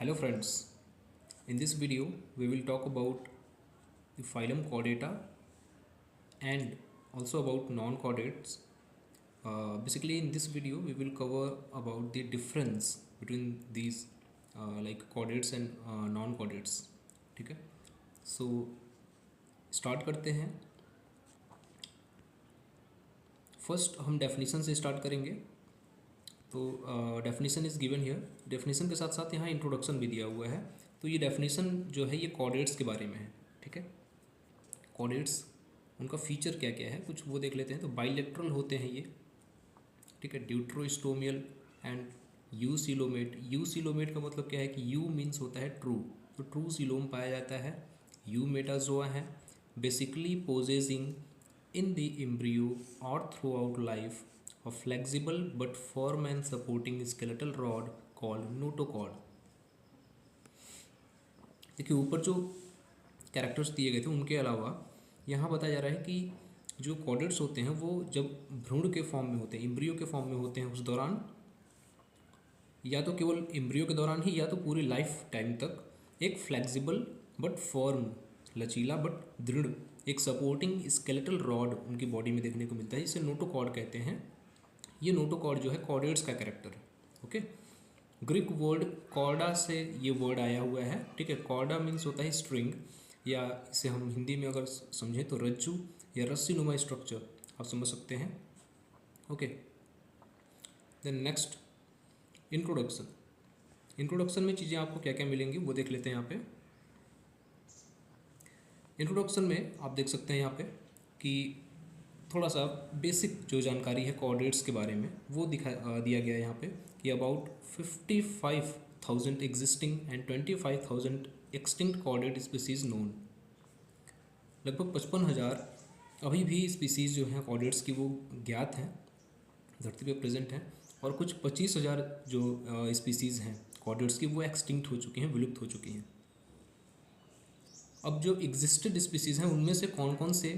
Hello friends, in this video we will talk about the phylum Chordata and also about non-chordates. Basically in this video we will cover about the difference between these like chordates and non-chordates. ठीक है, so start करते हैं. First हम definition से start करेंगे. तो definition is given here. Definition के साथ साथ यहाँ इंट्रोडक्शन भी दिया हुआ है. तो ये डेफिनेशन जो है ये कॉर्डेट्स के बारे में है. ठीक है, कॉर्डेट्स उनका फीचर क्या क्या है कुछ वो देख लेते हैं. तो बाइलेटरल होते हैं ये. ठीक है, deuterostomial and eucoelomate. Eucoelomate का मतलब क्या है कि यू मीन्स होता है ट्रू. तो ट्रू सिलोम पाया जाता है. यू मेटाजोआ है. Basically possessing in the embryo or throughout life a flexible but firm and supporting skeletal rod called notochord. देखिए ऊपर जो कैरेक्टर्स दिए गए थे उनके अलावा यहाँ बताया जा रहा है कि जो कॉर्डेट्स होते हैं वो जब भ्रूण के फॉर्म में होते हैं, एम्ब्रियो के फॉर्म में होते हैं, उस दौरान या तो केवल एम्ब्रियो के दौरान ही या तो पूरी लाइफ टाइम तक एक फ्लेक्सिबल बट फर्म, लचीला बट दृढ़ एक सपोर्टिंग स्केलेटल रॉड उनकी बॉडी में देखने को मिलता है, जिसे नोटोकॉर्ड कहते हैं. ये नोटोकॉर्ड जो है कॉर्डेट्स का कैरेक्टर है. ओके, ग्रीक वर्ड कॉर्डा से ये वर्ड आया हुआ है. ठीक है, कॉर्डा मीन्स होता है स्ट्रिंग, या इसे हम हिंदी में अगर समझें तो रज्जू या रस्सी नुमा स्ट्रक्चर आप समझ सकते हैं. Okay, then next introduction. Introduction में चीज़ें आपको क्या क्या मिलेंगी वो देख लेते हैं यहाँ पे. इंट्रोडक्शन में आप देख सकते हैं यहाँ पे कि थोड़ा सा बेसिक जो जानकारी है कॉर्डेट्स के बारे में वो दिया गया है यहाँ पे कि about 55,000 existing and 25,000 extinct chordate species known. लगभग 55,000 अभी भी स्पीसीज़ जो हैं कॉर्डेट्स की वो ज्ञात हैं, धरती पे प्रेजेंट हैं, और कुछ 25,000 जो स्पीसीज़ हैं कॉर्डेट्स की वो एक्सटिंक्ट हो चुकी हैं, विलुप्त हो चुकी हैं. अब जो एग्जिस्टेड स्पीसीज़ हैं उनमें से कौन कौन से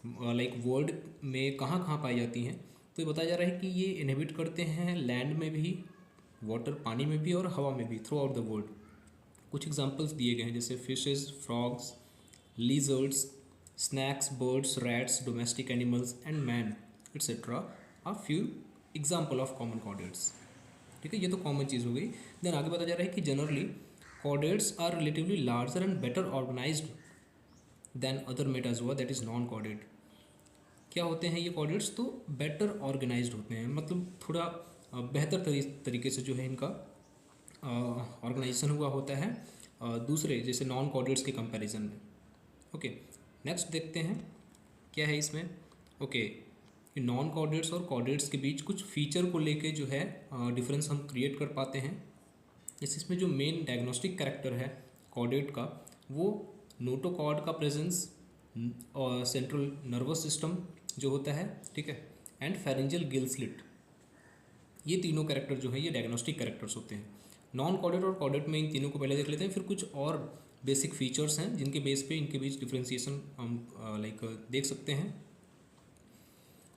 लाइक वर्ल्ड में कहाँ कहाँ पाई जाती हैं, तो ये बताया जा रहा है कि ये इनहेबिट करते हैं लैंड में भी, वाटर पानी में भी और हवा में भी, थ्रू आउट द वर्ल्ड. कुछ एग्जांपल्स दिए गए हैं जैसे fishes, frogs, lizards, snakes, birds, rats, domestic animals and man etcetera are few example of common chordates. ठीक है, ये तो कॉमन चीज़ हो गई. देन आगे बताया जा रहा है कि generally chordates are relatively larger and better organized than other metazoa that is non-chordate. क्या होते हैं ये chordates? तो better organized होते हैं, मतलब थोड़ा बेहतर तरीके से जो है इनका ऑर्गेनाइजेशन हुआ होता है दूसरे जैसे नॉन कॉर्डेट्स के कंपैरिजन में. ओके, नेक्स्ट देखते हैं क्या है इसमें. ओके, नॉन कॉर्डेट्स और कॉर्डेट्स के बीच कुछ फीचर को लेके जो है डिफरेंस हम क्रिएट कर पाते हैं. जैसे इसमें जो मेन डायग्नोस्टिक कैरेक्टर है कॉर्डेट का वो नोटोकॉर्ड का प्रेजेंस और सेंट्रल नर्वस सिस्टम जो होता है, ठीक है, एंड फेरेंजियल गिल स्लिट. ये तीनों कैरेक्टर जो है ये डायग्नोस्टिक कैरेक्टर्स होते हैं. नॉन कॉर्डेट और कॉर्डेट में इन तीनों को पहले देख लेते हैं, फिर कुछ और बेसिक फीचर्स हैं जिनके बेस पे इनके बीच डिफ्रेंसिएशन हम लाइक देख सकते हैं.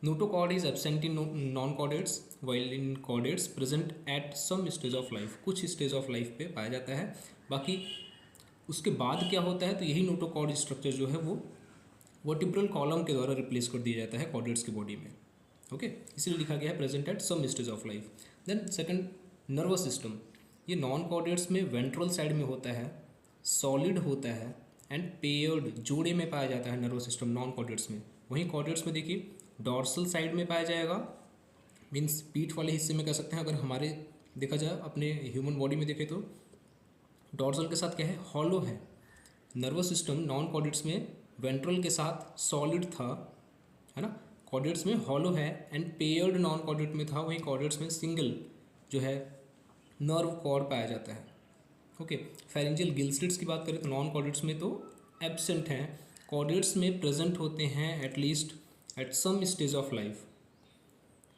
Notochord is absent in non-chordates while in chordates present at some stage of life. कुछ स्टेज ऑफ लाइफ पे पाया जाता है. बाकी उसके बाद क्या होता है तो यही नोटोकॉर्ड स्ट्रक्चर जो है वो वर्टिब्रल कॉलम के द्वारा रिप्लेस कर दिया जाता है कॉर्डेट्स की बॉडी में. ओके, इसलिए लिखा गया है present at some stage of life. Then second, nervous system. ये नॉन कॉर्डेट्स में वेंट्रल साइड में होता है, सॉलिड होता है एंड पेयर्ड जोड़े में पाया जाता है नर्वस सिस्टम नॉन कॉर्डेट्स में. वहीं कॉर्डेट्स में देखिए डॉर्सल साइड में पाया जाएगा, मीन्स पीठ वाले हिस्से में कह सकते हैं. अगर हमारे देखा जाए अपने ह्यूमन बॉडी में देखें तो डॉर्सल के साथ क्या है, हॉलो है. नर्वस सिस्टम नॉन कॉर्डेट्स में वेंट्रल के साथ सॉलिड था, है ना, कॉर्डेट्स में हॉलो है, एंड पेयर्ड नॉन कॉर्डेट में था. वहीं कॉर्डेट्स में सिंगल जो है नर्व कॉर्ड पाया जाता है. ओके, फेरेंजियल गिल स्लिट्स की बात करें तो नॉन कॉर्डेट्स में तो एब्सेंट हैं, कॉर्डेट्स में प्रेजेंट होते हैं at least at some stage of life.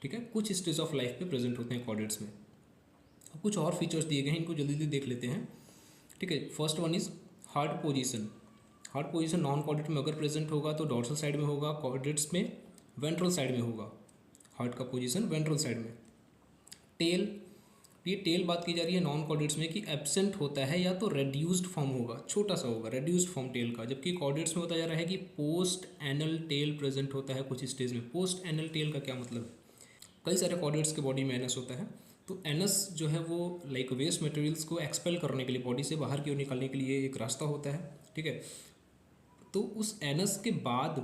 ठीक है, कुछ स्टेज ऑफ लाइफ पे प्रेजेंट होते हैं कॉर्डेट्स में. कुछ और फीचर्स दिए गए हैं, इनको जल्दी जल्दी देख लेते हैं. ठीक है, first one is heart position. Heart position non chordate में अगर प्रेजेंट होगा तो डॉर्सल साइड में होगा, कॉर्डेट्स में वेंट्रल साइड में होगा. हार्ट का पोजीशन वेंट्रल साइड में. टेल ये टेल बात की जा रही है नॉन कॉर्डेट्स में कि एब्सेंट होता है या तो रेड्यूस्ड फॉर्म होगा, छोटा सा होगा रेड्यूस्ड फॉर्म टेल का, जबकि कॉर्डेट्स में होता जा रहा है कि पोस्ट एनल टेल प्रेजेंट होता है कुछ स्टेज में। पोस्ट एनल टेल का क्या मतलब है? कई सारे कॉर्डेट्स के बॉडी में एनस होता है, तो एनस जो है वो लाइक वेस्ट मटेरियल्स को एक्सपेल करने के लिए, बॉडी से बाहर की ओर निकालने के लिए एक रास्ता होता है, ठीक है। तो उस एनस के बाद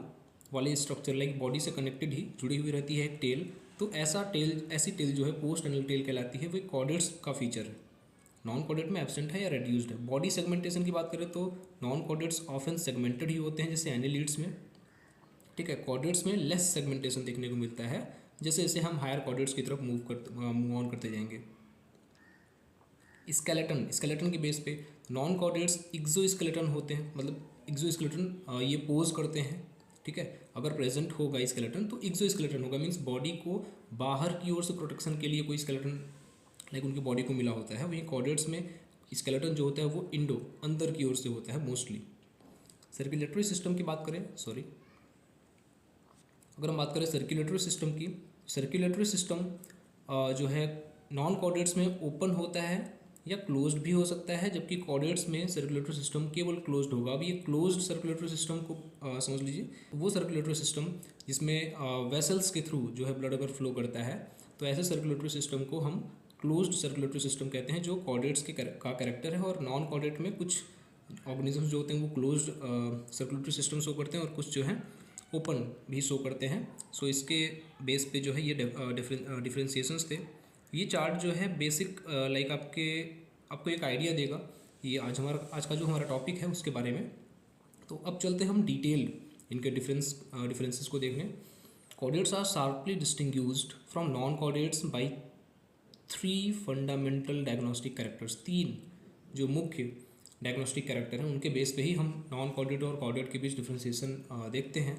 वाले स्ट्रक्चर लाइक बॉडी से कनेक्टेड ही जुड़ी हुई रहती है एक टेल, तो ऐसी टेल जो है पोस्ट एनल टेल कहलाती है, वो कॉर्डेट्स का फीचर है। नॉन कॉर्डेट में एब्सेंट है या रेड्यूस्ड है। बॉडी सेगमेंटेशन की बात करें तो नॉन कॉर्डेट्स ऑफन सेगमेंटेड ही होते हैं जैसे एनिलीड्स में, ठीक है। कॉर्डेट्स में लेस सेगमेंटेशन देखने को मिलता है जैसे जैसे हम हायर कॉर्डेट्स की तरफ मूव ऑन करते जाएंगे। स्केलेटन के बेस पे नॉन कॉर्डेट्स एक्सोस्केलेटन होते हैं, मतलब एक्सोस्केलेटन ये पोज करते हैं, ठीक है। अगर प्रेजेंट होगा स्केलेटन तो एक्सोस्केलेटन होगा, मीन्स बॉडी को बाहर की ओर से प्रोटेक्शन के लिए कोई स्केलेटन लाइक उनकी बॉडी को मिला होता है। वहीं कॉर्डेट्स में स्केलेटन जो होता है वो अंदर की ओर से होता है मोस्टली। सर्कुलेटरी सिस्टम की बात करें, अगर हम बात करें सर्कुलेटरी सिस्टम की, सर्कुलेटरी सिस्टम जो है नॉन कॉर्डेट्स में ओपन होता है या क्लोज्ड भी हो सकता है, जबकि कॉर्डेट्स में सर्कुलेटरी सिस्टम केवल क्लोज्ड होगा। अब ये क्लोज्ड सर्कुलेटरी सिस्टम को समझ लीजिए, वो सर्कुलेटरी सिस्टम जिसमें वेसल्स के थ्रू जो है ब्लड अगर फ्लो करता है, तो ऐसे सर्कुलेटरी सिस्टम को हम क्लोज्ड सर्कुलेटरी सिस्टम कहते हैं, जो कॉर्डेट्स का कैरेक्टर है। और नॉन कॉर्डेट में कुछ ऑर्गेनिजम्स जो होते हैं वो क्लोज्ड सर्कुलेटरी सिस्टम शो करते हैं और कुछ जो है ओपन भी शो करते हैं। सो इसके बेस पे जो है ये डिफ्रेंशिएशंस थे। ये चार्ट जो है बेसिक लाइक आपको एक आइडिया देगा ये आज का जो हमारा टॉपिक है उसके बारे में। तो अब चलते हैं हम डिटेल्ड इनके डिफरेंसेस को देखने। Chordates are sharply distinguished from non chordates by 3 fundamental diagnostic characters. 3 जो मुख्य डायग्नोस्टिक कैरेक्टर हैं उनके बेस पे ही हम नॉन कॉर्डेट और कॉर्डेट के बीच डिफ्रेंसिएशन देखते हैं।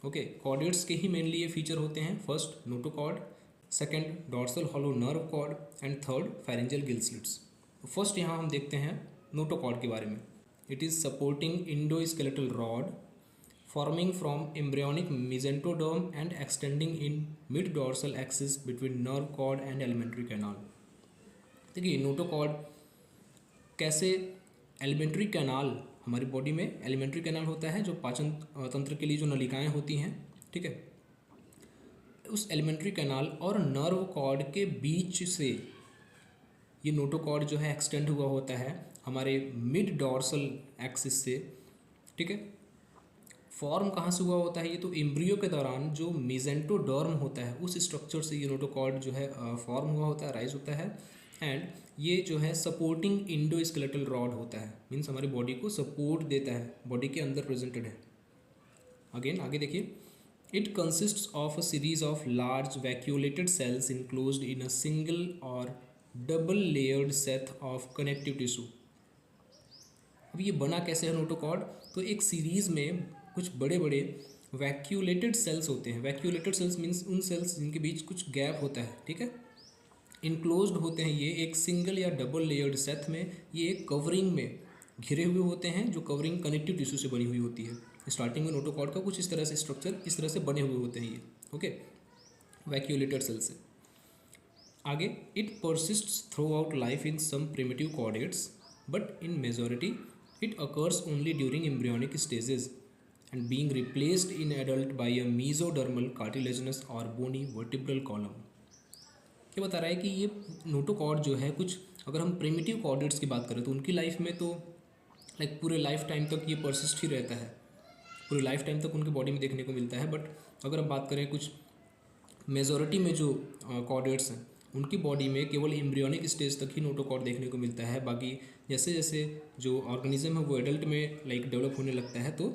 ओके, कॉर्डेट्स के ही मेनली ये फीचर होते हैं। First notochord, second dorsal hollow nerve cord and third pharyngeal gill slits. First यहाँ हम देखते हैं नोटोकॉर्ड के बारे में। It is supporting endoskeletal rod forming from embryonic mesenteroderm and extending in mid dorsal axis between nerve cord and alimentary canal। देखिए notochord कैसे alimentary canal, हमारी बॉडी में एलिमेंट्री कैनाल होता है जो पाचन तंत्र के लिए जो नलिकाएं होती हैं, ठीक है। उस एलिमेंट्री कैनाल और नर्व कॉर्ड के बीच से ये नोटोकॉर्ड जो है एक्सटेंड हुआ होता है हमारे मिड डॉर्सल एक्सिस से, ठीक है। फॉर्म कहाँ से हुआ होता है ये? तो एम्ब्रियो के दौरान जो मेसेंटोडर्म होता है उस स्ट्रक्चर से ये नोटोकॉर्ड जो है फॉर्म हुआ होता है, राइज होता है। एंड ये जो है सपोर्टिंग इंडोस्केलेटल रॉड होता है, मीन्स हमारी बॉडी को सपोर्ट देता है, बॉडी के अंदर प्रेजेंटेड है। अगेन आगे देखिए, it consists of a series of large vacuolated cells enclosed in a single or double layered set of connective tissue. अब ये बना कैसे है नोटोकॉर्ड? तो एक सीरीज में कुछ बड़े बड़े वैक्यूलेटेड सेल्स होते हैं। वैक्यूलेटेड सेल्स मीन्स उन सेल्स जिनके बीच कुछ गैप होता है, ठीक है। इनक्लोज्ड होते हैं ये एक सिंगल या डबल लेयर्ड सेट में, ये एक कवरिंग में घिरे हुए होते हैं, जो कवरिंग कनेक्टिव टिश्यू से बनी हुई होती है। स्टार्टिंग में नोटोकॉर्ड का कुछ इस तरह से स्ट्रक्चर इस तरह से बने हुए होते हैं ये, ओके, वैक्यूलेटेड सेल से। आगे, it persists throughout life in some primitive chordates but in majority it occurs only during embryonic stages and being replaced in adult by a mesodermal cartilaginous or bony vertebral column। क्या बता रहा है कि ये notochord जो है कुछ, अगर हम प्रिमिटिव कॉर्डेट्स की बात करें तो उनकी लाइफ में तो लाइक पूरे लाइफ टाइम तक ये परसिस्ट ही रहता है, पूरे लाइफ टाइम तक उनके बॉडी में देखने को मिलता है। बट अगर हम बात करें कुछ मेजॉरिटी में जो कॉर्डेट्स हैं उनकी बॉडी में केवल एम्ब्रियोनिक स्टेज तक ही नोटोकॉर्ड देखने को मिलता है। बाकी जैसे जैसे जो ऑर्गेनिज्म है वो एडल्ट में लाइक डेवलप होने लगता है तो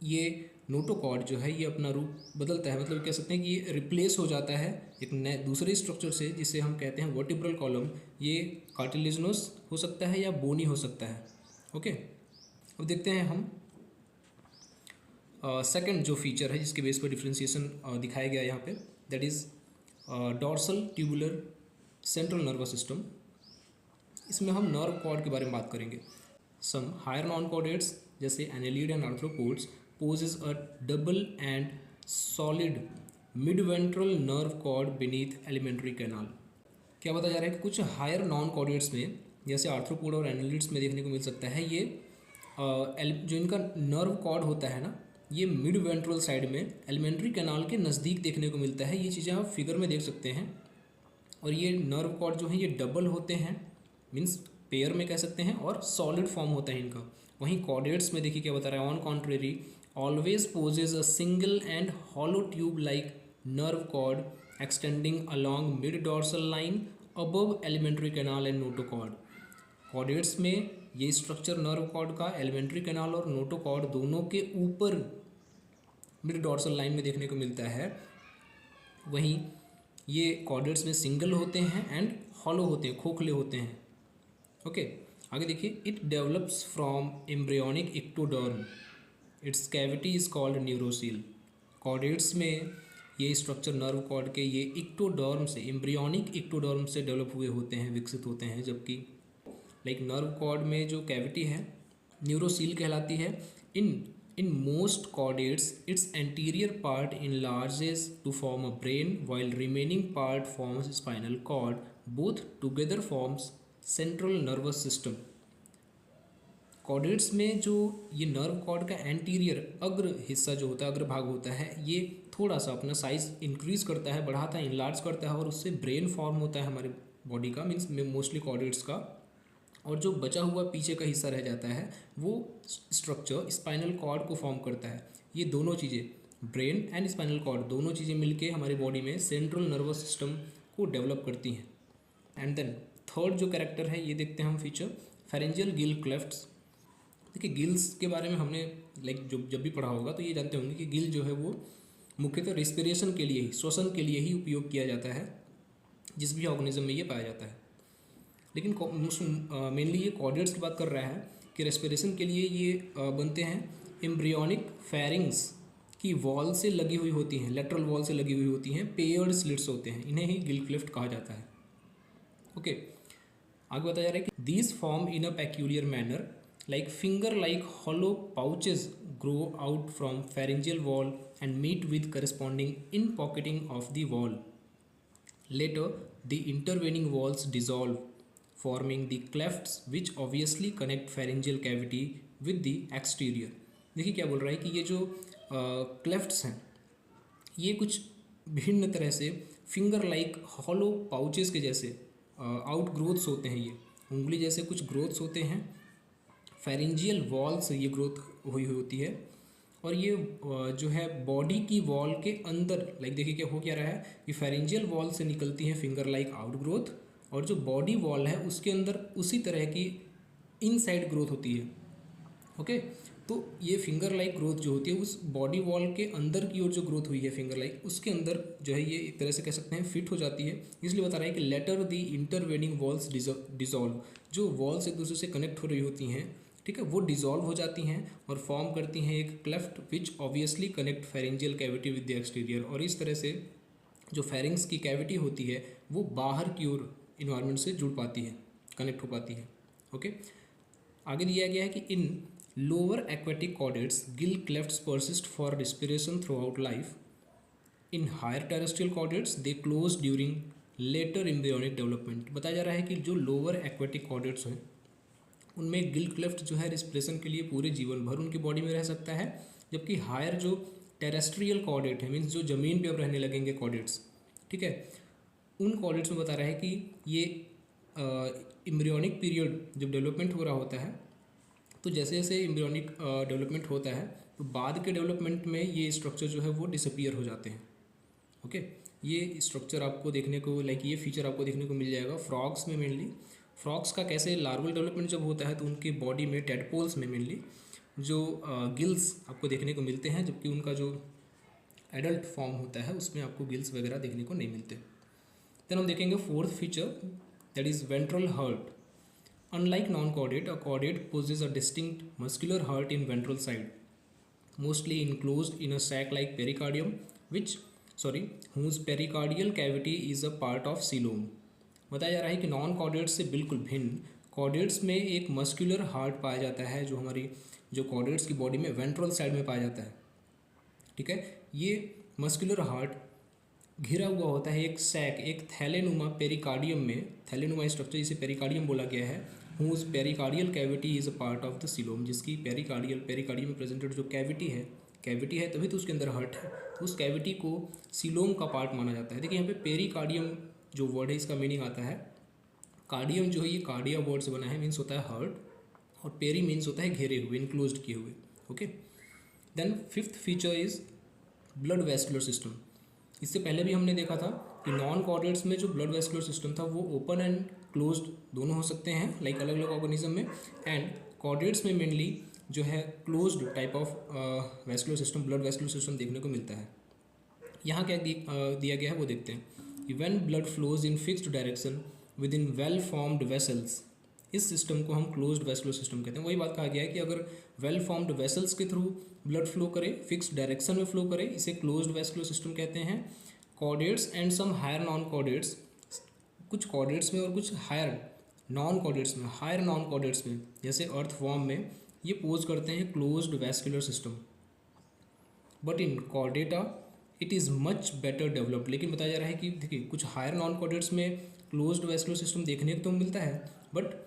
ये नोटोकॉर्ड जो है ये अपना रूप बदलता है, मतलब कह सकते हैं कि ये रिप्लेस हो जाता है एक नए दूसरे स्ट्रक्चर से जिसे हम कहते हैं वर्टिब्रल कॉलम। ये कार्टिलेजिनस हो सकता है या बोनी हो सकता है, ओके। अब देखते हैं हम सेकंड जो फीचर है जिसके बेस पर डिफ्रेंशिएशन दिखाया गया यहाँ पे, that is dorsal tubular central nervous system. इसमें हम नर्व कॉर्ड के बारे में बात करेंगे। सम हायर नॉन कॉर्डेट्स जैसे annelid and arthropods poses a double and solid midventral nerve cord beneath alimentary canal। क्या बताया जा रहा है कि कुछ हायर नॉन कॉर्डेट्स में जैसे आर्थ्रोपोड और एनालिड्स में देखने को मिल सकता है ये जो इनका नर्व कॉर्ड होता है ना, ये मिड वेंट्रल साइड में एलिमेंट्री कैनाल के नज़दीक देखने को मिलता है। ये चीज़ें आप फिगर में देख सकते हैं। और ये नर्व कॉर्ड जो है ये डबल होते हैं, मीन्स पेयर में कह सकते हैं, और सॉलिड फॉर्म होता है इनका। वहीं कॉर्डेट्स में देखिए क्या बता रहा है, on contrary always possess a single and hollow tube like nerve cord extending along mid dorsal line above alimentary canal and notochord. Chordates में ये स्ट्रक्चर नर्व कॉर्ड का एलिमेंट्री कैनाल और नोटोकॉर्ड दोनों के ऊपर मिड डॉर्सल लाइन में देखने को मिलता है। वहीं ये कॉर्डेट्स में सिंगल होते हैं एंड हॉलो होते हैं, खोखले होते हैं। ओके, आगे देखिए, it develops from embryonic ectoderm, its cavity is called neurocoel. Chordates में ये स्ट्रक्चर नर्व कॉर्ड के ये इक्टोडर्म से, एम्ब्रियोनिक इक्टोडर्म से डेवलप हुए होते हैं, विकसित होते हैं, जबकि लाइक नर्व कॉर्ड में जो कैविटी है न्यूरोसील कहलाती है। In most chordates it's anterior part enlarges to form a brain while remaining part forms spinal cord, both together forms central nervous system। Chordates में जो ये नर्व कॉर्ड का एंटीरियर अग्र हिस्सा जो होता है, अग्र भाग होता है, ये थोड़ा सा अपना साइज इंक्रीज करता है, बढ़ाता है, इनलार्ज करता है, और उससे ब्रेन फॉर्म होता है हमारे बॉडी का, मीन्स मोस्टली कॉर्डेट्स का। और जो बचा हुआ पीछे का हिस्सा रह जाता है वो स्ट्रक्चर स्पाइनल कॉर्ड को फॉर्म करता है। ये दोनों चीज़ें, ब्रेन एंड स्पाइनल कॉर्ड, दोनों चीज़ें मिलके हमारी बॉडी में सेंट्रल नर्वस सिस्टम को डेवलप करती हैं। एंड देन थर्ड जो कैरेक्टर है ये देखते हैं हम फीचर, फेरेंजियल गिल क्लेफ्ट्स। देखिए गिल्स के बारे में हमने लाइक जब भी पढ़ा होगा तो ये जानते होंगे कि गिल जो है वो मुख्यतः रेस्पिरेशन के लिए ही, श्वसन के लिए ही उपयोग किया जाता है जिस भी ऑर्गेनिज्म में ये पाया जाता है। लेकिन मेनली ये कॉर्डेट्स की बात कर रहा है कि रेस्पिरेशन के लिए ये बनते हैं एम्ब्रियोनिक फेरिंग्स की वॉल से लगी हुई होती हैं, लेटरल वॉल से लगी हुई होती हैं, पेयर्ड स्लिट्स होते हैं, इन्हें ही गिल क्लेफ्ट कहा जाता है। ओके, आगे बताया जा रहा है कि these form in a peculiar manner like finger like hollow pouches grow out from pharyngeal wall and meet with corresponding in pocketing of the wall. Later the intervening walls dissolve forming the clefts which obviously connect pharyngeal cavity with the exterior। देखिए क्या बोल रहा है कि ये जो क्लेफ्ट्स हैं ये कुछ भिन्न तरह से फिंगर लाइक हॉलो पाउचेस के जैसे आउट ग्रोथ्स होते हैं, ये उंगली जैसे कुछ ग्रोथ्स होते हैं, फेरेंजियल वॉल से ये ग्रोथ हुई होती है। और ये जो है बॉडी की वॉल के अंदर, लाइक देखिए क्या हो क्या रहा है कि फेरेंजियल वॉल से निकलती है फिंगर लाइक आउट ग्रोथ, और जो बॉडी वॉल है उसके अंदर उसी तरह की इनसाइड ग्रोथ होती है। ओके, तो ये फिंगर लाइक ग्रोथ जो होती है उस बॉडी वॉल के अंदर की ओर जो ग्रोथ हुई है फिंगर लाइक, उसके अंदर जो है ये एक तरह से कह सकते हैं फिट हो जाती है। इसलिए बता रहा है कि later the intervening walls dissolve, जो वॉल्स एक दूसरे से कनेक्ट हो रही होती हैं, ठीक है, वो डिजॉल्व हो जाती हैं और फॉर्म करती हैं एक cleft which obviously connect pharyngeal cavity with the exterior. और इस तरह से जो फेरिंग्स की कैविटी होती है वो बाहर की ओर इन्वायरमेंट से जुड़ पाती है, कनेक्ट हो पाती है। ओके, आगे दिया गया है कि in lower aquatic chordates gill clefts persist for respiration throughout life. In higher terrestrial chordates they close during later embryonic development. बताया जा रहा है कि जो लोअर एक्वेटिक कॉर्डेट्स हैं उनमें गिल क्लेफ्ट जो है रिस्पिरेशन के लिए पूरे जीवन भर उनकी बॉडी में रह सकता है, जबकि हायर जो टेरेस्ट्रियल कॉर्डेट है, मीन्स जो ज़मीन पे अब रहने लगेंगे कॉर्डेट्स, ठीक है, उन कॉर्डेट्स में बता रहा है कि ये एम्ब्रियोनिक पीरियड जब डेवलपमेंट हो रहा होता है तो जैसे जैसे एम्ब्रियोनिक डेवलपमेंट होता है तो बाद के डेवलपमेंट में ये स्ट्रक्चर जो है वो डिसअपीयर हो जाते हैं। ओके, ये स्ट्रक्चर आपको देखने को, लाइक ये फीचर आपको देखने को मिल जाएगा फ्रॉग्स में मेनली। फ्रॉग्स का कैसे लार्वल डेवलपमेंट जब होता है तो उनकी बॉडी में, टेडपोल्स में मेनली जो गिल्स आपको देखने को मिलते हैं, जबकि उनका जो एडल्ट फॉर्म होता है उसमें आपको गिल्स वगैरह देखने को नहीं मिलते। देन हम देखेंगे fourth feature, that is ventral heart. Unlike non chordate, a chordate possesses a distinct muscular heart in ventral side, mostly enclosed in a sac like pericardium whose pericardial cavity is a part of coelom। बताया जा रहा है कि non chordates से बिल्कुल भिन्न chordates में एक मस्कुलर हार्ट पाया जाता है जो हमारी जो कॉर्डेट्स की बॉडी में वेंट्रल साइड में पाया जाता है। ठीक है, ये मस्कुलर हार्ट घिरा हुआ होता है एक सैक, एक थैलेनुमा पेरिकार्डियम में, थैलेनुमा स्ट्रक्चर जिसे पेरिकार्डियम बोला गया है, whose pericardial cavity is a part of the coelom, जिसकी पेरिकार्डियम में प्रेजेंटेड जो कैविटी है तभी तो उसके अंदर हर्ट है, तो उस कैविटी को सीलोम का पार्ट माना जाता है। देखिए यहाँ पे पेरिकार्डियम जो वर्ड है इसका मीनिंग आता है, कार्डियम जो है ये कार्डिया वर्ड से बना है, मीन्स होता है हर्ट, और पेरी मीन्स होता है घेरे हुए, इनक्लोज्ड किए हुए। Okay, then fifth feature is blood vascular system. इससे पहले भी हमने देखा था कि नॉन कॉर्डेट्स में जो ब्लड वेस्कुलर सिस्टम था वो ओपन एंड क्लोज्ड दोनों हो सकते हैं, लाइक अलग अलग ऑर्गेनिज्म में, एंड कॉर्डेट्स में मेनली जो है closed type of vascular system, blood vascular system देखने को मिलता है। यहाँ क्या दिया गया है वो देखते हैं। When blood flows in fixed direction with in well formed vessels, इस सिस्टम को हम क्लोज्ड वेस्कुलर सिस्टम कहते हैं। वही बात कहा गया है कि अगर वेल फॉर्म्ड वेसल्स के थ्रू ब्लड फ्लो करे, फिक्स्ड डायरेक्शन में फ्लो करे, इसे क्लोज्ड वेस्कुलर सिस्टम कहते हैं। Chordates and some higher non chordates, कुछ कॉर्डेट्स में और कुछ हायर नॉन कॉर्डेट्स में, जैसे अर्थवॉर्म में, ये पोज करते हैं closed vascular system. But in Chordata it is much better developed, लेकिन बताया जा रहा है कि देखिए कुछ हायर नॉन कॉर्डेट्स में क्लोज्ड वेस्कुलर सिस्टम देखने को तो मिलता है, बट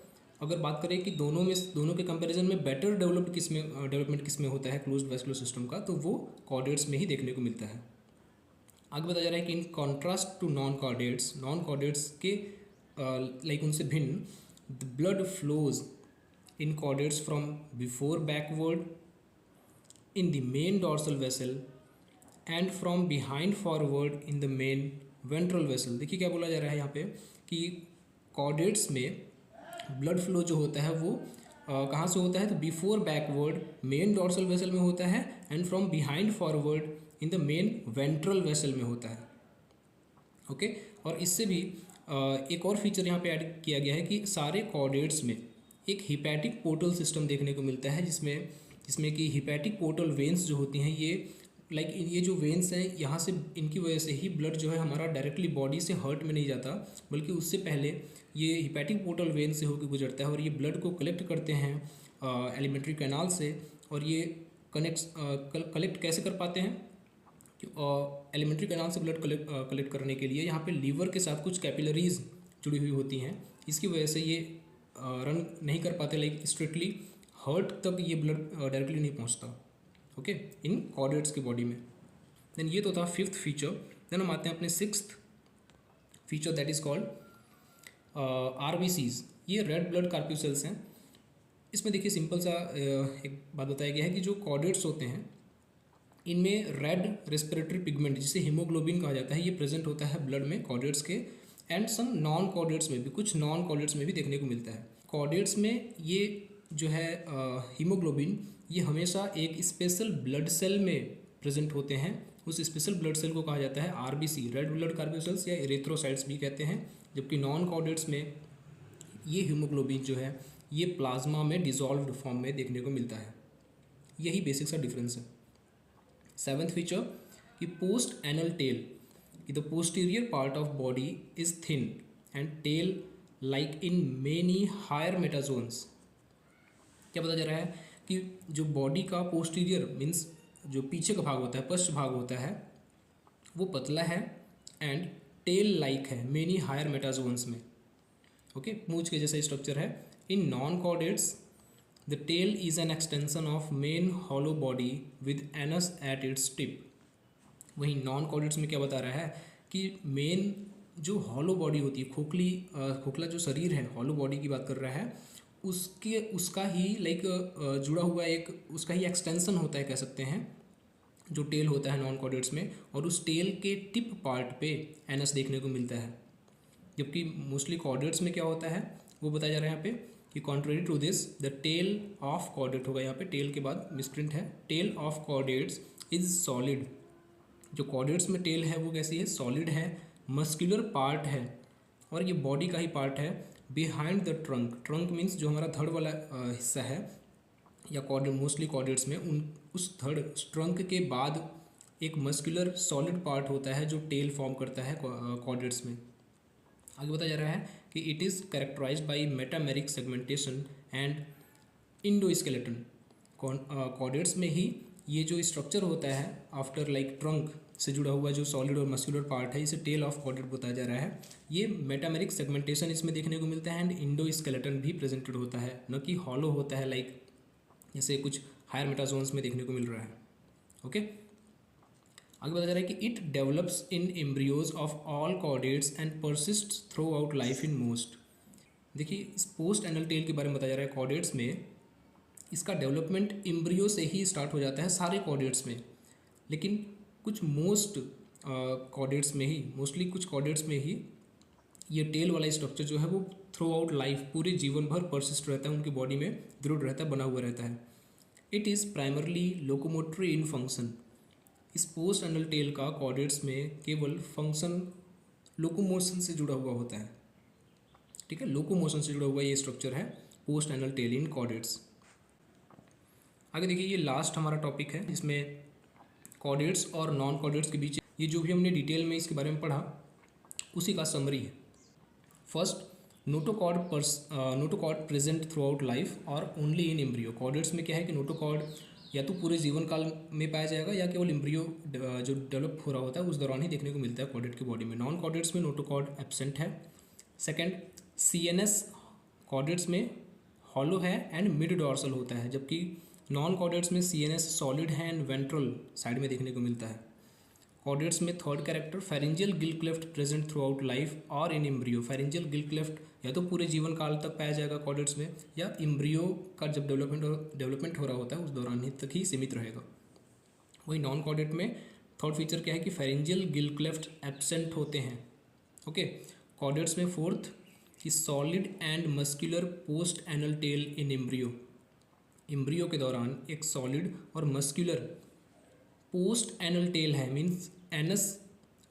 अगर बात करें कि दोनों के कंपैरिजन में बेटर डेवलपमेंट किस में होता है क्लोज्ड वेस्कुलर सिस्टम का, तो वो कॉर्डेट्स में ही देखने को मिलता है। आगे बताया जा रहा है कि in contrast to non chordates के लाइक उनसे भिन्न, the blood flows in chordates from before backward in the main dorsal vessel and from behind forward in the main ventral vessel. देखिए क्या बोला जा रहा है यहाँ पे कि कॉर्डेट्स में ब्लड फ्लो जो होता है वो कहाँ से होता है, तो before backward main dorsal vessel में होता है, and from behind forward in the main ventral vessel में होता है। ओके, और इससे भी एक और फीचर यहाँ पे ऐड किया गया है कि सारे कॉर्डेट्स में एक हिपैटिक पोर्टल सिस्टम देखने को मिलता है, जिसमें कि हिपैटिक पोर्टल वेन्स जो होती हैं, ये जो वेन्स हैं यहाँ से, इनकी वजह से ही ब्लड जो है हमारा डायरेक्टली बॉडी से हर्ट में नहीं जाता, बल्कि उससे पहले ये हिपैटिक पोर्टल वेन से होकर गुजरता है, और ये ब्लड को कलेक्ट करते हैं एलिमेंट्री कैनाल से, और ये कलेक्ट कैसे कर पाते हैं, एलिमेंट्री कैनाल से ब्लड कलेक्ट करने के लिए यहाँ पे लीवर के साथ कुछ कैपिलरीज जुड़ी हुई होती हैं, इसकी वजह से ये रन नहीं कर पाते, लाइक स्ट्रिक्टली हर्ट तक ये ब्लड डायरेक्टली नहीं पहुँचता। ओके, इन कॉर्डेट्स की बॉडी में। देन ये तो था फिफ्थ फीचर। देन हम आते हैं अपने sixth feature, that is called RBCs। ये रेड ब्लड कार्प्यूसेल्स हैं। इसमें देखिए सिंपल सा एक बात बताया गया है कि जो कॉर्डेट्स होते हैं इनमें रेड रेस्पिरेटरी पिगमेंट, जिसे हीमोग्लोबिन कहा जाता है, ये प्रेजेंट होता है ब्लड में कॉर्डेट्स के, एंड सम नॉन कॉर्डेट्स में भी, कुछ नॉन कॉर्डेट्स में भी देखने को मिलता है। कॉर्डेट्स में ये जो है हीमोग्लोबिन, ये हमेशा एक स्पेशल ब्लड सेल में प्रेजेंट होते हैं। उस स्पेशल ब्लड सेल को कहा जाता है RBC, रेड ब्लड कार्प्यूसेल्स, या एरिथ्रोसाइट्स भी कहते हैं। जबकि नॉन कॉर्डेट्स में ये हीमोग्लोबिन जो है ये प्लाज्मा में डिजॉल्व्ड फॉर्म में देखने को मिलता है। यही बेसिक सा डिफरेंस है। सेवन्थ फीचर कि पोस्ट एनल टेल, कि the posterior part of body is thin and tail like in many higher metazoans. क्या पता जा रहा है कि जो बॉडी का पोस्टीरियर मीन्स जो पीछे का भाग होता है, पश्च भाग होता है, वो पतला है एंड टेल लाइक है मेनी हायर मेटाजोन्स में। ओके, मूंछ के जैसा स्ट्रक्चर है। In non chordates the tail is an extension of main hollow body with anus at its tip. वहीं नॉन कॉर्डेट्स में क्या बता रहा है कि मेन जो हॉलो बॉडी होती है, खोखला जो शरीर है, हॉलो बॉडी की बात कर रहा है, उसका ही लाइक जुड़ा हुआ एक उसका ही एक्सटेंशन होता है, कह सकते हैं, जो टेल होता है नॉन कॉर्डेट्स में, और उस टेल के टिप पार्ट पे एनस देखने को मिलता है। जबकि मोस्टली कॉर्डेट्स में क्या होता है वो बताया जा रहा है यहाँ पे कि contrary to this the tail of chordate होगा, यहाँ पे टेल के बाद मिसप्रिंट है, tail of chordates is solid. जो कॉर्डेट्स में टेल है वो कैसी है, सॉलिड है, मस्कुलर पार्ट है, और ये बॉडी का ही पार्ट है। बिहाइंड द ट्रंक मीन्स जो हमारा धड़ वाला हिस्सा है, या कॉर्डेट मोस्टली कॉर्डेट्स में उस ट्रंक के बाद एक मस्कुलर सॉलिड पार्ट होता है जो टेल फॉर्म करता है कॉर्डेट्स में। आगे बताया जा रहा है कि it is characterized by metameric segmentation and endoskeleton. Chordates में ही ये जो स्ट्रक्चर होता है आफ्टर लाइक ट्रंक से जुड़ा हुआ जो सॉलिड और मस्कुलर पार्ट है इसे टेल ऑफ कॉर्डेट बताया जा रहा है। ये मेटामेरिक सेगमेंटेशन इसमें देखने को मिलता है एंड इंडोस्केलेटन भी प्रेजेंटेड होता है, न कि हॉलो होता है लाइक जैसे कुछ हायर मेटाजोन्स में देखने को मिल रहा है। ओके, आगे बताया जा रहा है कि it develops in embryos of all chordates and persists throughout life in most. देखिए इस पोस्ट एनल टेल के बारे में बताया जा रहा है। कॉर्डेट्स में इसका डेवलपमेंट एम्ब्रियो से ही स्टार्ट हो जाता है सारे कॉर्डेट्स में, लेकिन कुछ कॉर्डेट्स में ही मोस्टली कुछ कॉर्डेट्स में ही ये टेल वाला स्ट्रक्चर जो है वो थ्रू आउट लाइफ पूरे जीवन भर परसिस्ट रहता है, उनकी बॉडी में दृढ़ रहता है, बना हुआ रहता है। It is primarily locomotory in function. इस पोस्ट एनल टेल का कॉर्डेट्स में केवल फंक्शन लोकोमोशन से जुड़ा हुआ होता है। ठीक है, लोकोमोशन से जुड़ा हुआ ये स्ट्रक्चर है पोस्ट एनल टेल इन कॉर्डेट्स। आगे देखिए ये लास्ट हमारा टॉपिक है जिसमें कॉर्डेट्स और नॉन कॉर्डेट्स के बीच ये जो भी हमने डिटेल में इसके बारे में पढ़ा उसी का समरी है। First, notochord present throughout life और ओनली इन एम्ब्रियो। कॉर्डेट्स में क्या है कि नोटोकॉर्ड या तो पूरे जीवन काल में पाया जाएगा या केवल एम्ब्रियो जो डेवलप हो रहा होता है उस दौरान ही देखने को मिलता है कॉर्डेट की बॉडी में। नॉन कॉर्डेट्स में नोटोकॉर्ड एब्सेंट है। सेकेंड, CNS कॉर्डेट्स में हॉलो है एंड मिड डॉर्सल होता है, जबकि नॉन कॉर्डेट्स में CNS सॉलिड है एंड वेंट्रल साइड में देखने को मिलता है। कॉर्डेट्स में third character pharyngeal gill cleft present throughout life और in embryo. Pharyngeal gill cleft या तो पूरे जीवन काल तक पाया जाएगा कॉर्डेट्स में या एम्ब्रियो का जब डेवलपमेंट हो रहा होता है उस दौरान ही तक ही सीमित रहेगा। वही नॉन कॉर्डेट में थर्ड फीचर क्या है कि फेरेंजियल गिल क्लेफ्ट एब्सेंट होते हैं। ओके, कॉर्डेट्स में फोर्थ कि solid and muscular post anal tell in embryo. Embryo के दौरान एक सॉलिड और मस्कुलर पोस्ट एनल टेल है, मीन्स एनस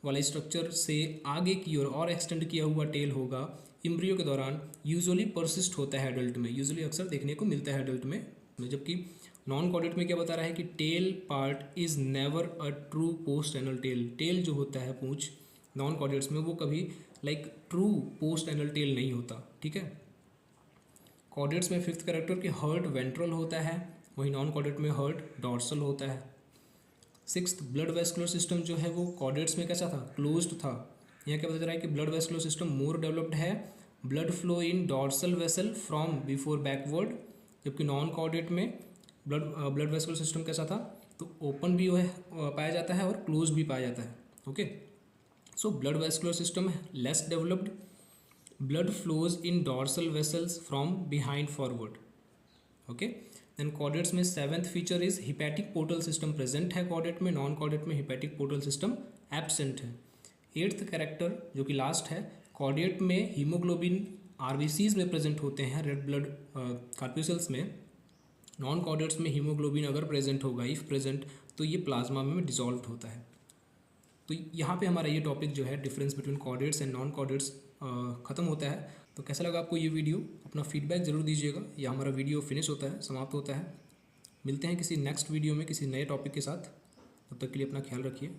वाला स्ट्रक्चर से आगे की ओर और एक्सटेंड किया हुआ टेल होगा। एम्ब्रियो के दौरान यूजुअली परसिस्ट होता है एडल्ट में, यूजुअली अक्सर देखने को मिलता है एडल्ट में, जबकि नॉन कॉर्डेट में क्या बता रहा है कि tail part is never a true post anal tail. Tail जो होता है पूंछ नॉन कॉर्डेट्स में वो कभी like true post anal tail नहीं होता। ठीक है, कॉर्डेट्स में फिफ्थ कैरेक्टर की हर्ट वेंट्रल होता है, वही नॉन कॉर्डेट में हर्ट डॉर्सल होता है। सिक्स्थ, ब्लड वेस्कुलर सिस्टम जो है वो कॉर्डेट्स में कैसा था, क्लोज्ड था। यहाँ क्या बताया जा रहा है कि blood vascular system more developed है, blood flow in dorsal vessel from before backward, जबकि नॉन कॉर्डेट में ब्लड वेस्कुलर सिस्टम कैसा था, तो ओपन भी है पाया जाता है और क्लोज भी पाया जाता है। Okay, so blood vascular system less developed, blood flows in dorsal vessels from behind forward. Okay, then chordates में seventh feature is hepatic portal system present है कॉर्डेट में, नॉन कॉर्डेट में हिपैटिक पोर्टल सिस्टम एब्सेंट है। Eighth character जो कि last है, chordate में haemoglobin RBCs में प्रेजेंट होते हैं, रेड ब्लड कार्प्यूसल्स में। नॉन कॉर्डेट्स में हीमोग्लोबिन अगर प्रेजेंट होगा, इफ प्रेजेंट, तो ये प्लाज्मा में डिसॉल्व होता है। तो यहाँ पे हमारा ये टॉपिक जो है difference between chordates and non chordates ख़त्म होता है। तो कैसा लगा आपको ये वीडियो, अपना फीडबैक ज़रूर दीजिएगा। या हमारा वीडियो फिनिश होता है, समाप्त होता है। मिलते हैं किसी नेक्स्ट वीडियो में किसी नए टॉपिक के साथ। तब तक के लिए अपना ख्याल रखिए।